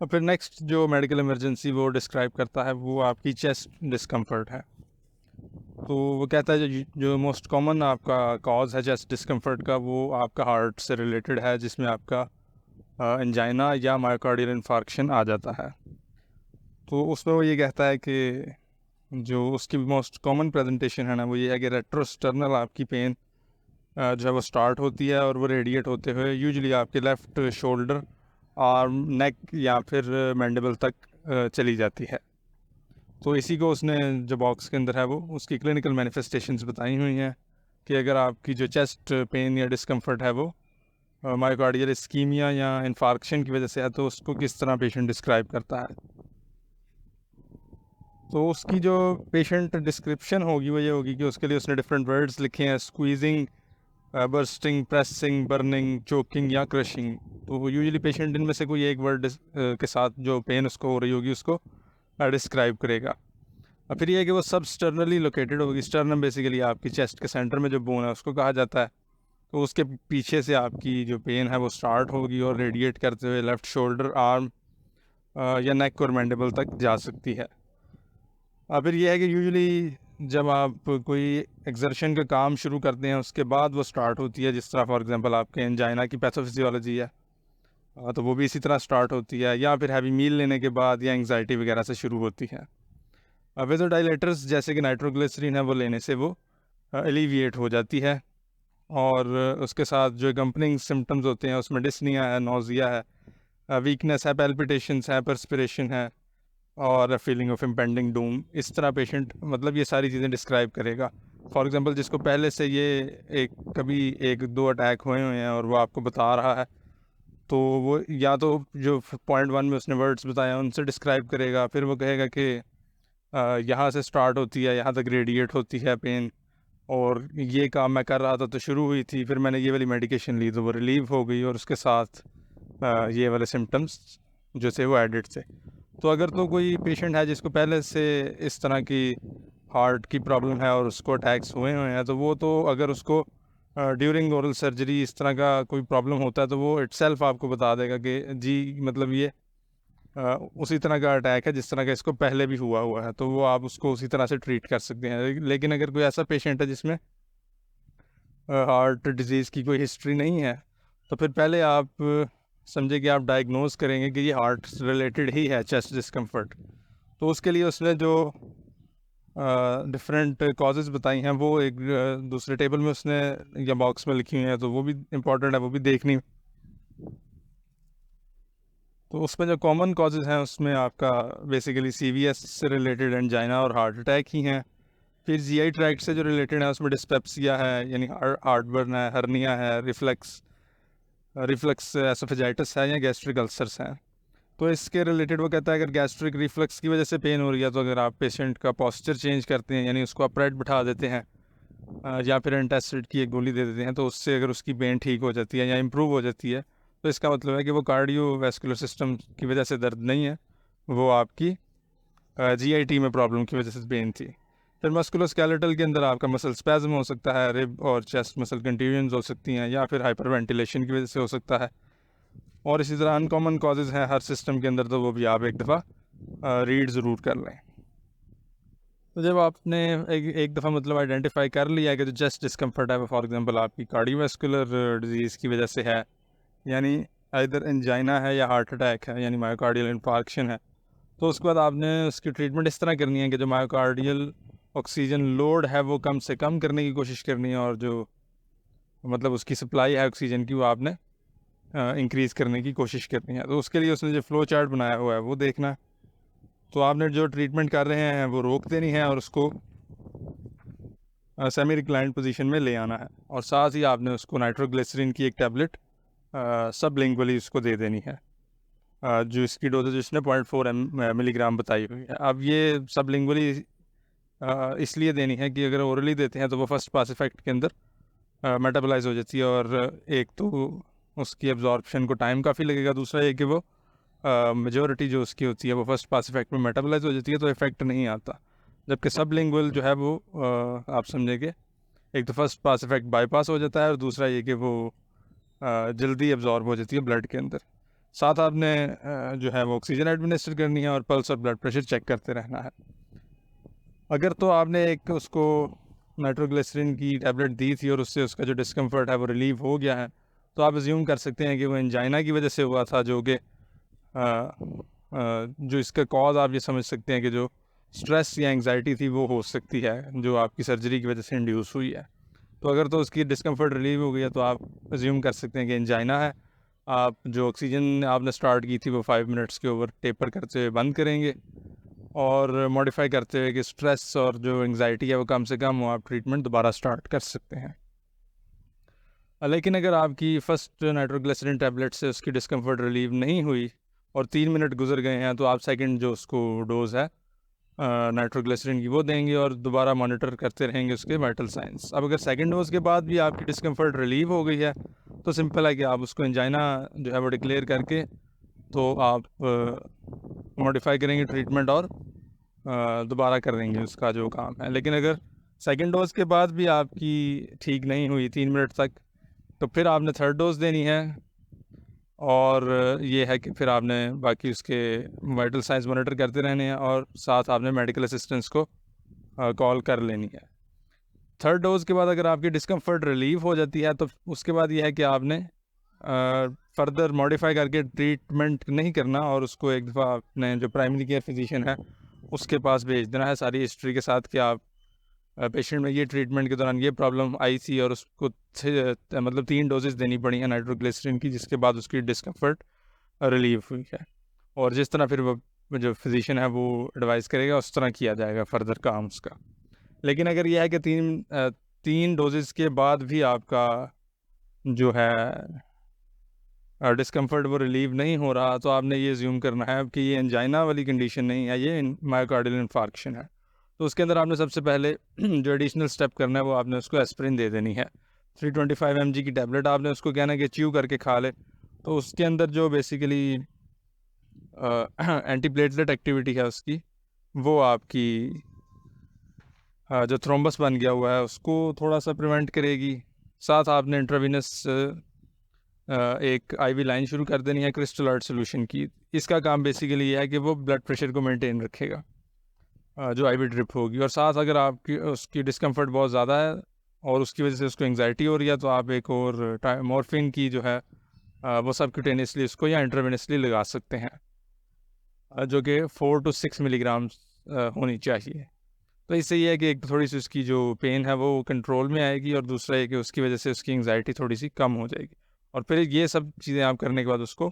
और फिर नेक्स्ट जो मेडिकल इमरजेंसी वो डिस्क्राइब करता है वो आपकी चेस्ट डिस्कम्फर्ट है। तो वो कहता है जो मोस्ट कॉमन आपका कॉज है चेस्ट डिस्कम्फर्ट का वो आपका हार्ट से रिलेटेड है, जिसमें आपका एंजाइना या मायोकार्डियल इन्फार्क्शन आ जाता है। तो उसमें वो ये कहता है कि जो उसकी मोस्ट कॉमन प्रेजेंटेशन है ना वो ये है कि रेट्रोस्टर्नल आपकी पेन जो है वो स्टार्ट होती है और वो रेडिएट होते हुए यूजुअली आपके लेफ़्ट शोल्डर आर्म नेक या फिर मैंडिबल तक चली जाती है। तो इसी को उसने जो बॉक्स के अंदर है वो उसकी क्लिनिकल मैनिफेस्टेशंस बताई हुई हैं कि अगर आपकी जो चेस्ट पेन या डिस्कम्फर्ट है वो मायोकार्डियल इस्कीमिया या इन्फार्क्शन की वजह से है तो उसको किस तरह पेशेंट डिस्क्राइब करता है। तो उसकी जो पेशेंट डिस्क्रिप्शन होगी वो ये होगी कि उसके लिए उसने डिफरेंट वर्ड्स लिखे हैं, squeezing, bursting, pressing, burning, choking या क्रशिंग। तो वो यूजुअली पेशेंट इनमें से कोई एक वर्ड के साथ जो पेन उसको हो रही होगी उसको डिस्क्राइब करेगा। और फिर ये है कि वो सब स्टर्नली लोकेटेड होगी। स्टर्नम बेसिकली आपकी चेस्ट के सेंटर में जो बोन है उसको कहा जाता है। तो उसके पीछे से आपकी जो पेन है वो स्टार्ट होगी और रेडिएट करते हुए लेफ़्ट शोल्डर, आर्म या नेक और मैंडिबल तक जा सकती है। फिर ये है कि यूजुअली जब आप कोई एक्सर्शन का काम शुरू करते हैं उसके बाद वो स्टार्ट होती है, जिस तरह फॉर एग्जांपल आपके एंजाइना की पैथोफिजियोलॉजी है तो वो भी इसी तरह स्टार्ट होती है, या फिर हैवी मील लेने के बाद या एंग्जाइटी वगैरह से शुरू होती है। वेज़ोडाइलेटर्स जैसे कि नाइट्रोग्लिसरीन है वो लेने से वो एलिविएट हो जाती है। और उसके साथ जो अकम्पनिंग सिम्टम्स होते हैं उसमें डिस्निया है, नोज़िया है, वीकनेस है, पैल्पिटेशंस है, पर्स्पिरेशन है और फीलिंग ऑफ इम्पेंडिंग डूम। इस तरह पेशेंट मतलब ये सारी चीज़ें डिस्क्राइब करेगा। फॉर एग्जांपल जिसको पहले से ये कभी एक दो अटैक हुए हैं और वो आपको बता रहा है तो वो या तो जो पॉइंट 1 में उसने वर्ड्स बताया उनसे डिस्क्राइब करेगा, फिर वो कहेगा कि यहाँ से स्टार्ट होती है, यहाँ तक रेडिएट होती है पेन, और ये काम मैं कर रहा था तो शुरू हुई थी, फिर मैंने ये वाली मेडिकेशन ली तो वो रिलीव हो गई और उसके साथ ये वाले सिम्टम्स जो थे वो एडिड थे। तो अगर तो कोई पेशेंट है जिसको पहले से इस तरह की हार्ट की प्रॉब्लम है और उसको अटैक्स हुए हुए हैं तो वो तो अगर उसको ड्यूरिंग ओरल सर्जरी इस तरह का कोई प्रॉब्लम होता है तो वो इटसेल्फ आपको बता देगा कि जी मतलब ये उसी तरह का अटैक है जिस तरह का इसको पहले भी हुआ हुआ है, तो वो आप उसको उसी तरह से ट्रीट कर सकते हैं। लेकिन अगर कोई ऐसा पेशेंट है जिसमें हार्ट डिज़ीज़ की कोई हिस्ट्री नहीं है तो फिर पहले आप समझे कि आप डायग्नोज करेंगे कि ये हार्ट रिलेटेड ही है चेस्ट डिस्कम्फर्ट। तो उसके लिए उसने जो डिफरेंट कॉजेज़ बताई हैं वो एक दूसरे टेबल में उसने या बॉक्स में लिखी हुई हैं, तो वो भी इम्पॉर्टेंट है, वो भी देखनी। तो उसमें जो कॉमन कॉजेज़ हैं उसमें आपका बेसिकली सीवीएस से रिलेटेड एंजाइना और हार्ट अटैक ही हैं। फिर जीआई ट्रैक्ट से जो रिलेटेड है उसमें डिस्पेप्सिया है यानी हार्टबर्न है, हर्निया है, रिफ्लक्स एसोफेजाइटिस है या गैस्ट्रिक अल्सर्स हैं। तो इसके रिलेटेड वो कहता है अगर गैस्ट्रिक रिफ्लक्स की वजह से पेन हो रही है तो अगर आप पेशेंट का पोस्चर चेंज करते हैं यानी उसको अपराइट बिठा देते हैं या फिर एंटासिड की एक गोली दे देते हैं तो उससे अगर उसकी पेन ठीक हो जाती है या इम्प्रूव हो जाती है तो इसका मतलब है कि वो कार्डियोवैस्कुलर सिस्टम की वजह से दर्द नहीं है, वो आपकी जीआईटी में प्रॉब्लम की वजह से पेन थी। फिर मस्कुलोस्केलेटल के अंदर आपका मसल स्पैज्म हो सकता है, रिब और चेस्ट मसल कंट्यूजन्स हो सकती हैं या फिर हाइपरवेंटिलेशन की वजह से हो सकता है। और इसी तरह अनकॉमन कॉजेज़ हैं हर सिस्टम के अंदर, तो वो भी आप एक दफ़ा रीड ज़रूर कर लें। तो जब आपने एक दफ़ा मतलब आइडेंटिफाई कर लिया है कि जो चेस्ट डिस्कम्फर्ट है वो फॉर एग्जांपल आपकी कार्डियोवैस्कुलर डिजीज़ की वजह से है, यानी इधर एंजाइना है या हार्ट अटैक है यानी मायोकार्डियल इन्फार्क्शन है, तो उसके बाद आपने उसकी ट्रीटमेंट इस तरह करनी है कि जो मायोकार्डियल ऑक्सीजन लोड है वो कम से कम करने की कोशिश करनी है और जो मतलब उसकी सप्लाई है ऑक्सीजन की वो आपने इंक्रीज़ करने की कोशिश करनी है। तो उसके लिए उसने जो फ़्लो चार्ट बनाया हुआ है वो देखना है। तो आपने जो ट्रीटमेंट कर रहे हैं वो रोक देनी है और उसको सेमी रिक्लाइंड पोजीशन में ले आना है, और साथ ही आपने उसको नाइट्रोग्लिसरीन की एक टैबलेट सबलिंगुअली उसको दे देनी है। जो इसकी डोजेज इसने 0.4 मिलीग्राम बताई हुई है। अब ये सबलिंगुअली इसलिए देनी है कि अगर ओरली देते हैं तो वो फर्स्ट पास इफेक्ट के अंदर मेटाबोलाइज हो जाती है, और एक तो उसकी एब्जॉर्प्शन को टाइम काफ़ी लगेगा, दूसरा ये कि वो मेजॉरिटी जो उसकी होती है वो फर्स्ट पास इफेक्ट में मेटाबोलाइज हो जाती है तो इफेक्ट नहीं आता। जबकि सबलिंगुअल जो है वो आप समझेंगे एक तो फर्स्ट पास इफेक्ट बाईपास हो जाता है और दूसरा ये कि वो जल्दी एब्जॉर्ब हो जाती है ब्लड के अंदर। साथ आपने जो है वो ऑक्सीजन एडमिनिस्टर करनी है और पल्स और ब्लड प्रेशर चेक करते रहना है। अगर तो आपने एक उसको नाइट्रोग्लिसरीन की टैबलेट दी थी और उससे उसका जो डिस्कम्फर्ट है वो रिलीव हो गया है, तो आप अज्यूम कर सकते हैं कि वो एंजाइना की वजह से हुआ था, जो कि जो इसका कॉज आप ये समझ सकते हैं कि जो स्ट्रेस या एंग्जाइटी थी वो हो सकती है, जो आपकी सर्जरी की वजह से इंड्यूस हुई है। तो अगर तो उसकी डिस्कम्फर्ट रिलीव हो गई है तो आप अज्यूम कर सकते हैं कि एंजाइना है। आप जो ऑक्सीजन आपने स्टार्ट की थी वो 5 मिनट्स के ओवर टेपर करते हुए बंद करेंगे और मॉडिफाई करते हुए कि स्ट्रेस और जो एंग्जाइटी है वो कम से कम हो, आप ट्रीटमेंट दोबारा स्टार्ट कर सकते हैं। लेकिन अगर आपकी फ़र्स्ट नाइट्रोग्लिसरीन टैबलेट से उसकी डिस्कम्फर्ट रिलीव नहीं हुई और 3 मिनट गुजर गए हैं, तो आप सेकंड जो उसको डोज़ है नाइट्रोग्लिसरीन की वो देंगे और दोबारा मॉनिटर करते रहेंगे उसके वाइटल साइंस। अब अगर सेकंड डोज के बाद भी आपकी डिस्कम्फर्ट रिलीव हो गई है, तो सिंपल है कि आप उसको एंजाइना जो है वो डिक्लेयर करके तो आप मॉडिफाई करेंगे ट्रीटमेंट और दोबारा कर देंगे उसका जो काम है। लेकिन अगर सेकंड डोज़ के बाद भी आपकी ठीक नहीं हुई 3 मिनट तक, तो फिर आपने थर्ड डोज़ देनी है और ये है कि फिर आपने बाकी उसके वाइटल साइंस मॉनिटर करते रहने हैं और साथ आपने मेडिकल असिस्टेंस को कॉल कर लेनी है। थर्ड डोज़ के बाद अगर आपकी डिस्कम्फर्ट रिलीव हो जाती है, तो उसके बाद ये है कि आपने फर्दर मॉडिफाई करके ट्रीटमेंट नहीं करना और उसको एक दफ़ा अपने जो प्राइमरी केयर फिजिशियन है उसके पास भेज देना है सारी हिस्ट्री के साथ कि आप पेशेंट में ये ट्रीटमेंट के दौरान ये प्रॉब्लम आई थी और उसको मतलब 3 डोजेस देनी पड़ी हैं नाइट्रोग्लिसरीन की, जिसके बाद उसकी डिस्कम्फर्ट रिलीव हुई है। और जिस तरह फिर वो जो फिजिशियन है वो एडवाइस करेगा उस तरह किया जाएगा फर्दर काम उसका। लेकिन अगर यह है कि 3 डोजेस के बाद भी आपका जो है डिस्कम्फर्ट वो रिलीव नहीं हो रहा, तो आपने ये ज्यूम करना है कि ये एंजाइना वाली कंडीशन नहीं है, ये मायोकार्डियल इन्फार्क्शन है। तो उसके अंदर आपने सबसे पहले जो एडिशनल स्टेप करना है वो आपने उसको एस्प्रिन दे देनी है। 325 mg की टैबलेट आपने उसको कहना है कि च्यू करके खा ले। तो उसके अंदर जो बेसिकली एंटीप्लेटलेट एक्टिविटी है उसकी, वो आपकी जो थ्रोम्बस बन गया हुआ है उसको थोड़ा सा प्रिवेंट करेगी। साथ आपने इंट्रावीनस एक आईवी लाइन शुरू कर देनी है क्रिस्टल आर्ट सोल्यूशन की। इसका काम बेसिकली ये है कि वो ब्लड प्रेशर को मेंटेन रखेगा जो आईवी ड्रिप होगी। और साथ अगर आपकी उसकी डिस्कम्फर्ट बहुत ज़्यादा है और उसकी वजह से उसको एंग्जाइटी हो रही है, तो आप एक और मॉर्फिन की जो है वो सबक्यूटेनियसली उसको या इंट्रावेनसली लगा सकते हैं, जो कि 4 to 6 मिलीग्राम होनी चाहिए। तो इससे ये है कि एक थोड़ी सी उसकी जो पेन है वो कंट्रोल में आएगी और दूसरा है कि उसकी वजह से उसकी एंग्जाइटी थोड़ी सी कम हो जाएगी। और फिर ये सब चीज़ें आप करने के बाद उसको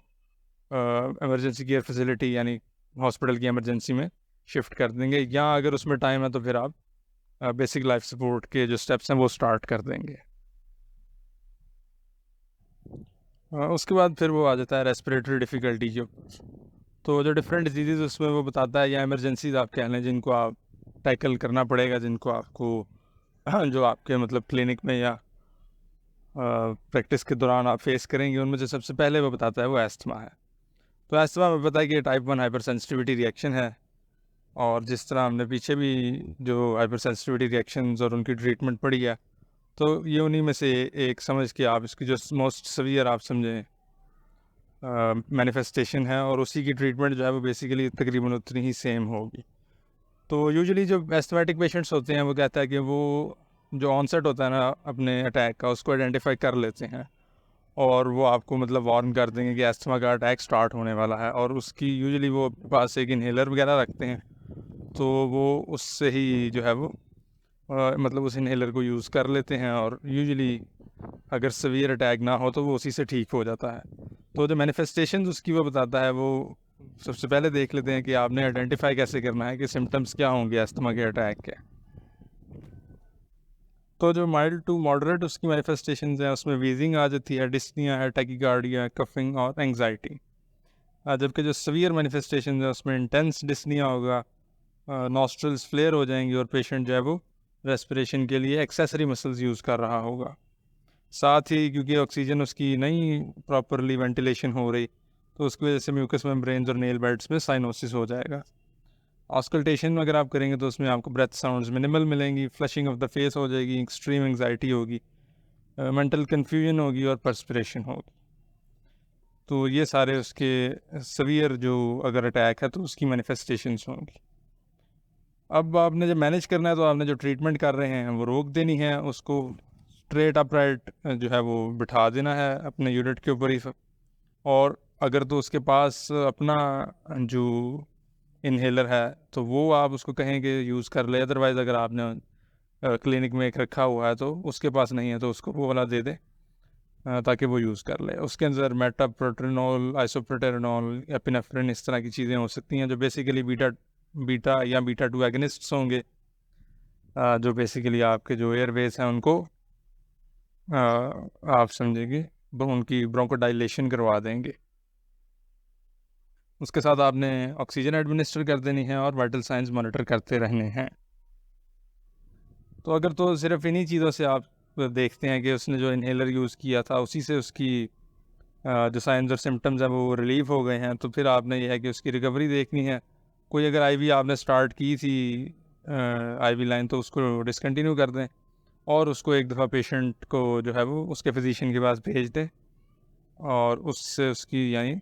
एमरजेंसी केयर फैसिलिटी यानी हॉस्पिटल की एमरजेंसी में शिफ्ट कर देंगे, या अगर उसमें टाइम है तो फिर आप बेसिक लाइफ सपोर्ट के जो स्टेप्स हैं वो स्टार्ट कर देंगे। उसके बाद फिर वो आ जाता है रेस्पिरेटरी डिफ़िकल्टी जो, तो जो डिफरेंट डिजीज़ उसमें वो बताता है, या इमरजेंसीज आप कह लें जिनको आप टैकल करना पड़ेगा, जिनको आपको जो आपके मतलब क्लिनिक में या प्रैक्टिस के दौरान आप फेस करेंगे, उनमें जो सबसे पहले वो बताता है वो एस्थमा है। तो एस्थमा में पता है कि टाइप 1 हाइपर सेंसिटिविटी रिएक्शन है, और जिस तरह हमने पीछे भी जो हाइपर सेंसिटिविटी रिएक्शंस और उनकी ट्रीटमेंट पढ़ी है, तो ये उन्हीं में से एक समझ के आप इसकी जो मोस्ट सवियर आप समझें मैनिफेस्टेशन है, और उसी की ट्रीटमेंट जो है वो बेसिकली तकरीबन उतनी ही सेम होगी। तो यूजुअली जो एस्थमेटिक पेशेंट्स होते हैं वो कहता है कि वो जो ऑनसेट होता है ना अपने अटैक का, उसको आइडेंटिफाई कर लेते हैं और वो आपको मतलब वार्न कर देंगे कि एस्थमा का अटैक स्टार्ट होने वाला है, और उसकी यूजुअली वो पास एक इन्हेलर वगैरह रखते हैं, तो वो उससे ही जो है वो मतलब उस इन्हेलर को यूज़ कर लेते हैं, और यूजुअली अगर सवियर अटैक ना हो तो वो उसी से ठीक हो जाता है। तो जो मैनिफेस्टेशंस उसकी वो बताता है, वो सबसे पहले देख लेते हैं कि आपने आइडेंटिफाई कैसे करना है कि सिम्टम्स क्या होंगे अस्थमा के अटैक के। तो जो माइल्ड टू मॉडरेट उसकी मैनिफेस्टेशंस हैं, उसमें वीजिंग आ जाती है, डिस्निया है, टैकीकार्डिया, कफिंग और एंग्जाइटी। जबकि जो सवियर मैनिफेस्टेशंस हैं उसमें इंटेंस डिस्निया होगा, नॉस्ट्रल्स फ्लेयर हो जाएंगी और पेशेंट जो है वो रेस्पिरेशन के लिए एक्सेसरी मसल्स यूज़ कर रहा होगा। साथ ही क्योंकि ऑक्सीजन उसकी नहीं प्रॉपरली वेंटिलेशन हो रही, तो उसकी वजह से म्यूकस मेम्ब्रेन्स और नेल बेड्स में साइनोसिस हो जाएगा। ऑस्कल्टेशन अगर आप करेंगे तो उसमें आपको ब्रेथ साउंड्स मिनिमल मिलेंगी, फ्लशिंग ऑफ द फेस हो जाएगी, एक्सट्रीम एंग्जाइटी होगी, मेंटल कन्फ्यूजन होगी और पर्सपिरेशन होगी। तो ये सारे उसके सवियर जो अगर अटैक है तो उसकी मैनिफेस्टेशंस होंगी। अब आपने जब मैनेज करना है तो आपने जो ट्रीटमेंट कर रहे हैं वो रोक देनी है, उसको स्ट्रेट अपराइट जो है वो बिठा देना है अपने यूनिट के ऊपर ही। और अगर तो उसके पास अपना जो इन्हेलर है तो वो आप उसको कहेंगे यूज़ कर ले, अदरवाइज़ अगर आपने क्लिनिक में एक रखा हुआ है तो उसके पास नहीं है तो उसको वो वाला दे दे ताकि वो यूज़ कर ले। उसके अंदर मेटाप्रोटेनॉल, आइसोप्रोटेनॉल, एपिनेफ्रिन इस तरह की चीज़ें हो सकती हैं जो बेसिकली बीटा या बीटा 2 एगनिस्ट्स होंगे, जो बेसिकली आपके जो एयरवेज हैं उनको आप समझेंगे उनकी ब्रोंकोडाइलेशन करवा देंगे। उसके साथ आपने ऑक्सीजन एडमिनिस्टर कर देनी है और वाइटल साइंस मॉनिटर करते रहने हैं। तो अगर तो सिर्फ इन्हीं चीज़ों से आप देखते हैं कि उसने जो इन्हेलर यूज़ किया था उसी से उसकी जो साइंस और सिम्टम्स हैं वो रिलीफ हो गए हैं, तो फिर आपने यह है कि उसकी रिकवरी देखनी है। कोई अगर आईवी आपने स्टार्ट की थी आईवी लाइन तो उसको डिसकंटिन्यू कर दें और उसको एक दफ़ा पेशेंट को जो है वो उसके फिजिशियन के पास भेज दें और उससे उसकी यानी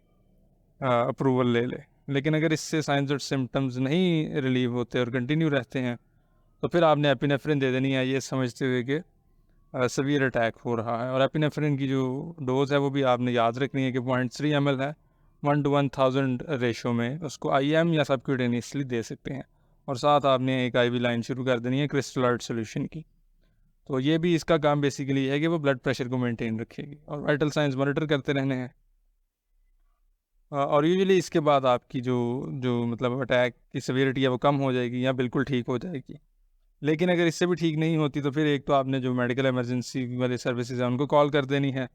अप्रूवल ले ले। लेकिन अगर इससे साइंस और सिम्टम्स नहीं रिलीव होते और कंटिन्यू रहते हैं तो फिर आपने एपिनेफ्रिन दे देनी है, ये समझते हुए कि सवीयर अटैक हो रहा है। और एपिनेफ्रिन की जो डोज़ है वो भी आपने याद रखनी है कि 0.3 ml है, 1:1000 रेशो में उसको IM या सबक्यूटेनियसली दे सकते हैं। और साथ आपने एक IV लाइन शुरू कर देनी है क्रिस्टलाइट सोल्यूशन की। तो ये भी इसका काम बेसिकली है कि वो ब्लड प्रेशर को मेंटेन रखेगी और वाइटल साइंस मॉनिटर करते रहने हैं। और यूजुअली इसके बाद आपकी जो जो मतलब अटैक की सीवियरिटी है वो कम हो जाएगी या बिल्कुल ठीक हो जाएगी। लेकिन अगर इससे भी ठीक नहीं होती तो फिर एक तो आपने जो मेडिकल इमरजेंसी वाले सर्विसेज हैं उनको कॉल कर देनी है।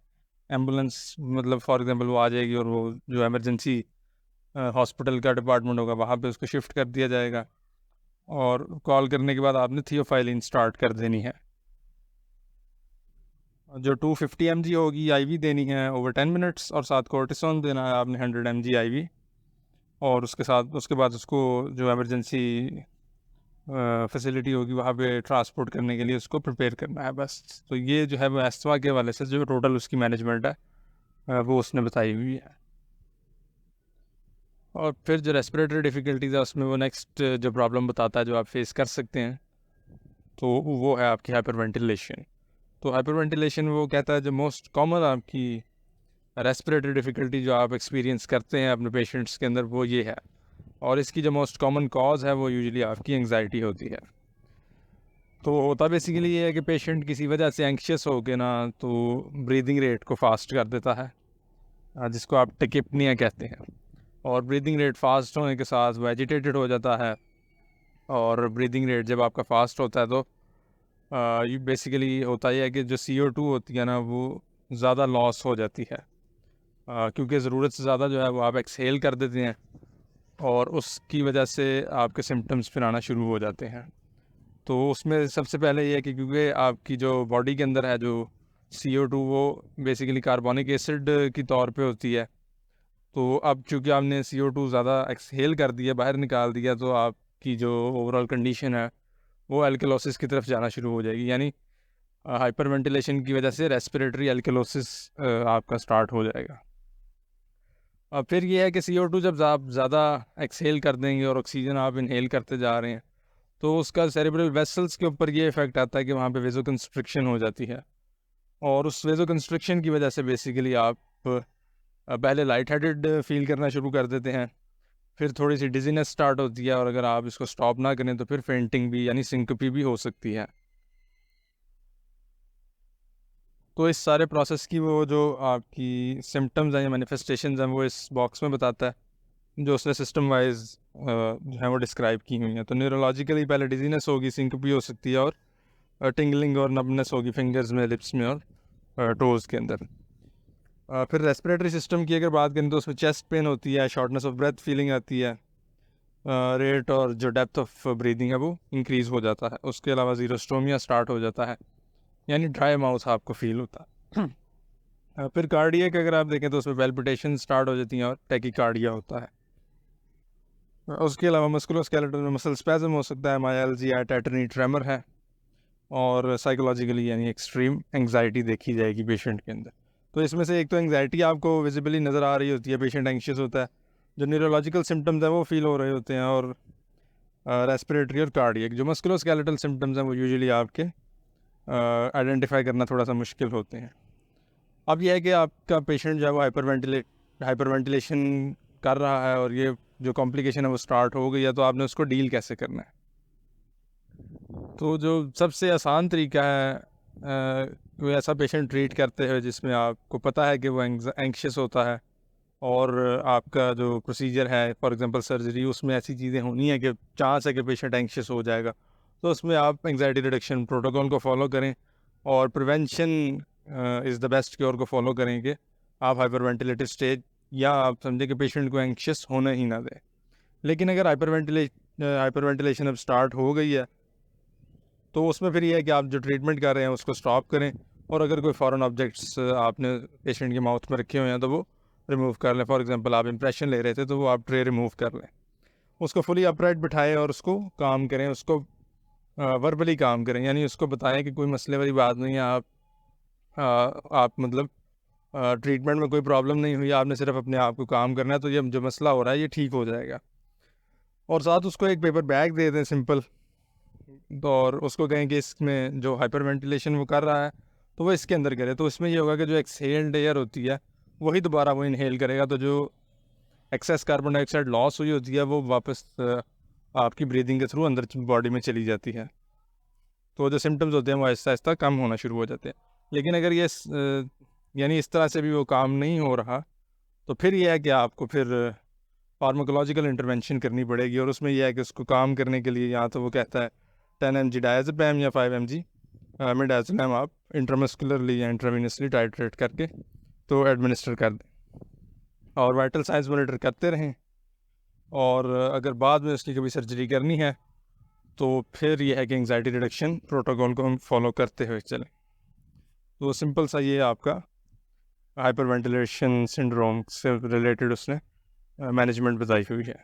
एम्बुलेंस मतलब फॉर एग्जांपल वो आ जाएगी और वो जो इमरजेंसी हॉस्पिटल का डिपार्टमेंट होगा वहाँ पे उसको शिफ्ट कर दिया जाएगा। और कॉल करने के बाद आपने थियोफाइलिन स्टार्ट कर देनी है। जो 250 mg होगी IV देनी है ओवर 10 मिनट्स और साथ कोर्टिसोन देना है आपने 100 mg IV। और उसके बाद उसको जो इमरजेंसी फैसिलिटी होगी वहाँ पे ट्रांसपोर्ट करने के लिए उसको प्रिपेयर करना है बस। तो ये जो है वो एस्थमा के वाले से जो टोटल उसकी मैनेजमेंट है वो उसने बताई हुई है। और फिर जो रेस्पिरेटरी डिफ़िकल्टीज़ है उसमें वो नेक्स्ट जो प्रॉब्लम बताता है जो आप फेस कर सकते हैं तो वो है आपकी हाइपर वेंटिलेशन। तो हाइपर वेंटिलेशन वो कहता है जो मोस्ट कॉमन आपकी रेस्पिरेटरी डिफ़िकल्टी जो आप एक्सपीरियंस करते हैं अपने पेशेंट्स के अंदर वो ये है। और इसकी जो मोस्ट कॉमन कॉज है वो यूजुअली आपकी एंग्जाइटी होती है। तो होता बेसिकली ये है कि पेशेंट किसी वजह से एंक्शियस हो के ना तो ब्रीदिंग रेट को फास्ट कर देता है, जिसको आप टिकिपनिया कहते हैं। और ब्रीदिंग रेट फास्ट होने के साथ वो एजिटेटेड हो जाता है। और ब्रीदिंग रेट जब आपका फास्ट होता है तो ये बेसिकली होता ही है कि जो CO2 होती है ना वो ज़्यादा लॉस हो जाती है, क्योंकि ज़रूरत से ज़्यादा जो है वो आप एक्सहेल कर देते हैं और उसकी वजह से आपके सिम्टम्स फिर आना शुरू हो जाते हैं। तो उसमें सबसे पहले ये है कि क्योंकि आपकी जो बॉडी के अंदर है जो CO2 वो बेसिकली कार्बोनिक एसिड की तौर पे होती है। तो अब चूँकि आपने CO2 ज़्यादा एक्सहेल कर दिया, बाहर निकाल दिया, तो आपकी जो ओवरऑल कंडीशन है वो एल्कलोसिस की तरफ जाना शुरू हो जाएगी। यानी हाइपर वेंटिलेशन की वजह से रेस्पिरेटरी एल्कलोसिस आपका स्टार्ट हो जाएगा। अब फिर ये है कि CO2 जब आप ज़्यादा एक्सहेल कर देंगे और ऑक्सीजन आप इनहेल करते जा रहे हैं तो उसका सेरेब्रल वेसल्स के ऊपर ये इफ़ेक्ट आता है कि वहाँ पे वेजो कंस्ट्रिक्शन हो जाती है। और उस वेजो कंस्ट्रिक्शन की वजह से बेसिकली आप पहले लाइट हेडेड फील करना शुरू कर देते हैं, फिर थोड़ी सी डिजीनेस स्टार्ट होती है और अगर आप इसको स्टॉप ना करें तो फिर फेंटिंग भी यानी सिंकपी भी हो सकती है। तो इस सारे प्रोसेस की वो जो आपकी सिम्टम्स हैं या मैनिफेस्टेशंस हैं वो इस बॉक्स में बताता है जो उसने सिस्टम वाइज जो है वो डिस्क्राइब की हुई हैं। तो न्यूरोलॉजिकली पहले डिजीनेस होगी, सिंकपी हो सकती है और टिंगलिंग और नबनेस होगी फिंगर्स में, लिप्स में और टोज़ के अंदर। फिर रेस्पिरेटरी सिस्टम की अगर बात करें तो उसमें चेस्ट पेन होती है, शॉर्टनेस ऑफ ब्रेथ फीलिंग आती है, रेट और जो डेप्थ ऑफ ब्रीदिंग है वो इंक्रीज़ हो जाता है। उसके अलावा ज़ीरोस्टोमिया स्टार्ट हो जाता है, यानी ड्राई माउथ आपको फील होता है। फिर कार्डियक अगर आप देखें तो उसमें पैल्पिटेशन स्टार्ट हो जाती हैं और टैकीकार्डिया होता है। उसके अलावा मस्कुलोस्केलेटल में मसल स्पैज़म हो सकता है, मायल्जिया, टेटनी, ट्रेमर है। और साइकोलॉजिकली यानी एक्सट्रीम एंग्जाइटी देखी जाएगी पेशेंट के अंदर। तो इसमें से एक तो एंग्जाइटी आपको विजिबली नज़र आ रही होती है, पेशेंट एंग्शियस होता है, जो न्यूरोलॉजिकल सिम्टम्स हैं वो फील हो रहे होते हैं, और रेस्पिरेटरी और कार्डियक जो मस्कुलोस्केलेटल सिम्टम्स हैं वो यूजुअली आपके आइडेंटिफाई करना थोड़ा सा मुश्किल होते हैं। अब यह है कि आपका पेशेंट जो है वो हाइपरवेंटिलेशन कर रहा है और ये जो कॉम्प्लिकेशन है वो स्टार्ट हो गई है, तो आपने उसको डील कैसे करना है। तो जो सबसे आसान तरीका है कोई ऐसा पेशेंट ट्रीट करते हैं जिसमें आपको पता है कि वो एंक्शियस होता है, और आपका जो प्रोसीजर है फॉर एग्जांपल सर्जरी, उसमें ऐसी चीज़ें होनी है कि चांस है कि पेशेंट एंक्शियस हो जाएगा, तो उसमें आप एंग्जाइटी रिडक्शन प्रोटोकॉल को फॉलो करें, और prevention is the best cure को फॉलो करेंगे। आप हाइपरवेंटिलेटिव स्टेज या आप समझें कि पेशेंट को एंक्शियस होने ही ना दें। लेकिन अगर हाइपरवेंटिलेशन अब स्टार्ट हो गई है, तो उसमें फिर ये है कि आप जो ट्रीटमेंट कर रहे हैं उसको स्टॉप करें, और अगर कोई फॉरेन ऑब्जेक्ट्स आपने पेशेंट के माउथ में रखे हुए हैं तो वो रिमूव कर लें। फॉर एग्जांपल आप इंप्रेशन ले रहे थे तो वो आप ट्रे रिमूव कर लें, उसको फुली अपराइट बिठाएं और उसको काम करें, उसको वर्बली काम करें, यानी उसको बताएं कि कोई मसले वाली बात नहीं है, आप मतलब ट्रीटमेंट में कोई प्रॉब्लम नहीं हुई, आपने सिर्फ अपने आप को काम करना है, तो ये जो मसला हो रहा है ये ठीक हो जाएगा। और साथ उसको एक पेपर बैग दे दें सिंपल, तो और उसको कहें कि इसमें जो हाइपर वेंटिलेशन वो कर रहा है तो वो इसके अंदर करे, तो इसमें ये होगा कि जो एक्सहेल्ड एयर होती है वही दोबारा वो इनहेल करेगा, तो जो एक्सेस कार्बन डाइऑक्साइड लॉस हुई होती है वो वापस आपकी ब्रीदिंग के थ्रू अंदर बॉडी में चली जाती है, तो जो सिम्टम्स होते हैं वो आहिस्ता आहिस्ता कम होना शुरू हो जाते हैं। लेकिन अगर ये यानी इस तरह से भी वो काम नहीं हो रहा, तो फिर ये है कि आपको फिर फार्माकोलॉजिकल इंटरवेंशन करनी पड़ेगी, और उसमें यह है कि उसको काम करने के लिए या तो वो कहता है 10 mg डायज़ेपैम या 5 mg मिडाज़ोलैम आप इंट्रामस्कुलरली या इंट्रावेनसली टाइट्रेट करके तो एडमिनिस्टर कर दें, और वाइटल साइंस मॉनिटर करते रहें, और अगर बाद में उसकी कभी सर्जरी करनी है तो फिर यह है कि एंग्जाइटी रिडक्शन प्रोटोकॉल को हम फॉलो करते हुए चलें। तो सिंपल सा ये आपका हाइपर वेंटिलेशन सिंड्रोम से रिलेटेड उसने मैनेजमेंट बताई हुई है।